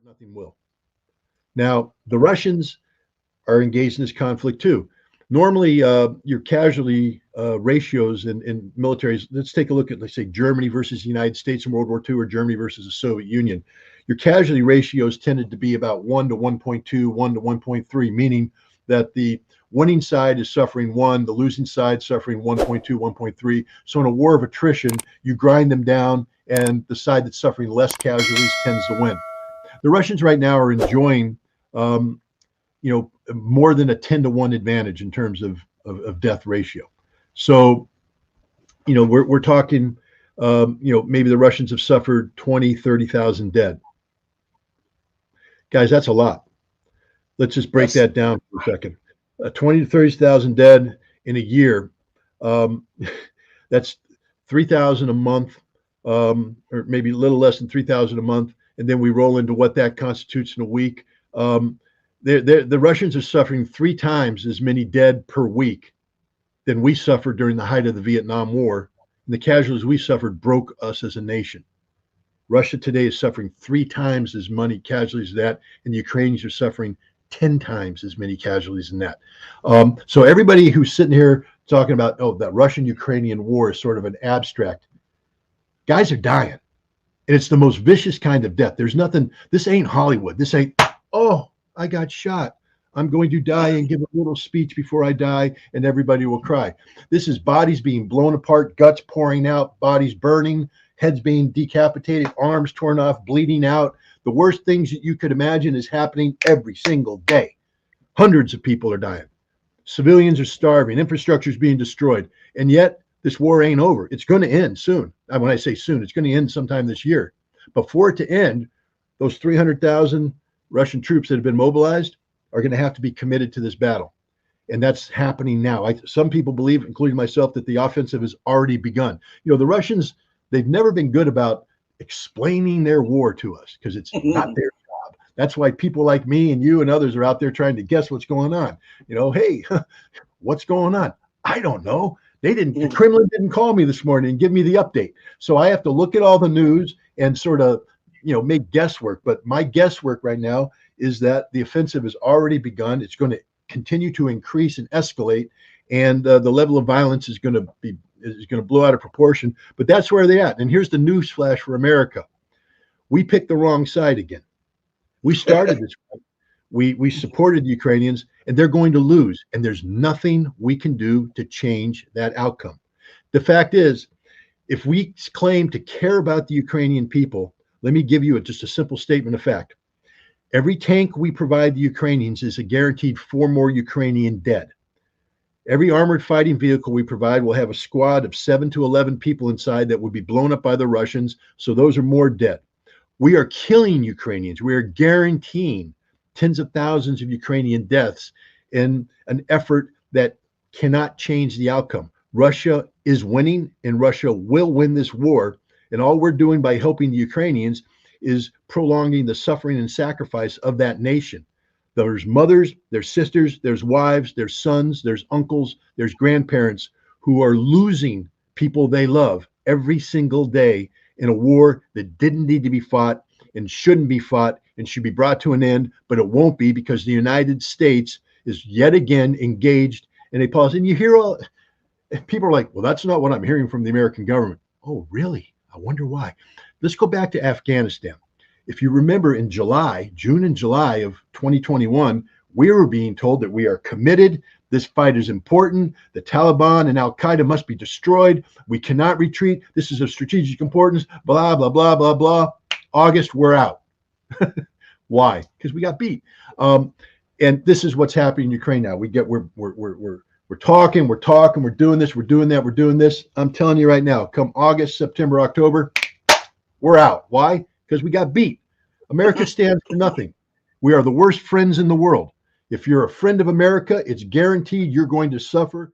nothing will. Now, the Russians are engaged in this conflict too. Normally, your casualty ratios in militaries, let's take a look at, let's say, Germany versus the United States in World War II or Germany versus the Soviet Union. Your casualty ratios tended to be about 1 to 1.2, 1 to 1.3, meaning that the winning side is suffering 1, the losing side suffering 1.2, 1.3. So in a war of attrition, you grind them down, and the side that's suffering less casualties tends to win. The Russians right now are enjoying more than a 10 to 1 advantage in terms of death ratio. So, we're talking, maybe the Russians have suffered 20, 30,000 dead. Guys, that's a lot. Let's just break that down for a second. 20 to 30,000 dead in a year. That's 3,000 a month, or maybe a little less than 3,000 a month. And then we roll into what that constitutes in a week. The Russians are suffering 3 times as many dead per week than we suffered during the height of the Vietnam War. And the casualties we suffered broke us as a nation. Russia today is suffering 3 times as many casualties as that, and the Ukrainians are suffering 10 times as many casualties than that. So everybody who's sitting here talking about, that Russian-Ukrainian war is sort of an abstract. Guys are dying. And it's the most vicious kind of death. There's nothing, this ain't Hollywood. This ain't, I got shot. I'm going to die and give a little speech before I die, and everybody will cry. This is bodies being blown apart, guts pouring out, bodies burning, heads being decapitated, arms torn off, bleeding out. The worst things that you could imagine is happening every single day. Hundreds of people are dying. Civilians are starving. Infrastructure is being destroyed. And yet, this war ain't over. It's going to end soon. And when I say soon, it's going to end sometime this year. But for it to end, those 300,000 Russian troops that have been mobilized are going to have to be committed to this battle. And that's happening now. Some people believe, including myself, that the offensive has already begun. The Russians, they've never been good about explaining their war to us because it's not their job. That's why people like me and you and others are out there trying to guess what's going on. Hey, what's going on? I don't know. The Kremlin didn't call me this morning and give me the update. So I have to look at all the news and sort of, make guesswork. But my guesswork right now is that the offensive has already begun. It's going to continue to increase and escalate, and the level of violence is going to blow out of proportion. But that's where they're at. And here's the news flash for America: we picked the wrong side again. We started this fight. We supported the Ukrainians, and they're going to lose. And there's nothing we can do to change that outcome. The fact is, if we claim to care about the Ukrainian people, let me give you just a simple statement of fact. Every tank we provide the Ukrainians is a guaranteed 4 more Ukrainian dead. Every armored fighting vehicle we provide will have a squad of 7 to 11 people inside that will be blown up by the Russians. So those are more dead. We are killing Ukrainians. We are guaranteeing tens of thousands of Ukrainian deaths in an effort that cannot change the outcome. Russia is winning, and Russia will win this war. And all we're doing by helping the Ukrainians is prolonging the suffering and sacrifice of that nation. There's mothers, there's sisters, there's wives, there's sons, there's uncles, there's grandparents who are losing people they love every single day in a war that didn't need to be fought and shouldn't be fought and should be brought to an end, but it won't be because the United States is yet again engaged in a policy. And you hear people are like, well, that's not what I'm hearing from the American government. Oh, really? I wonder why. Let's go back to Afghanistan. If you remember in June and July of 2021, we were being told that we are committed. This fight is important. The Taliban and Al-Qaeda must be destroyed. We cannot retreat. This is of strategic importance. Blah, blah, blah, blah, blah. August, we're out. Why? Because we got beat. And this is what's happening in Ukraine now. We're talking, we're doing this, we're doing that, we're doing this. I'm telling you right now, come August, September, October, we're out. Why? Because we got beat. America stands for nothing. We are the worst friends in the world. If you're a friend of America, it's guaranteed you're going to suffer.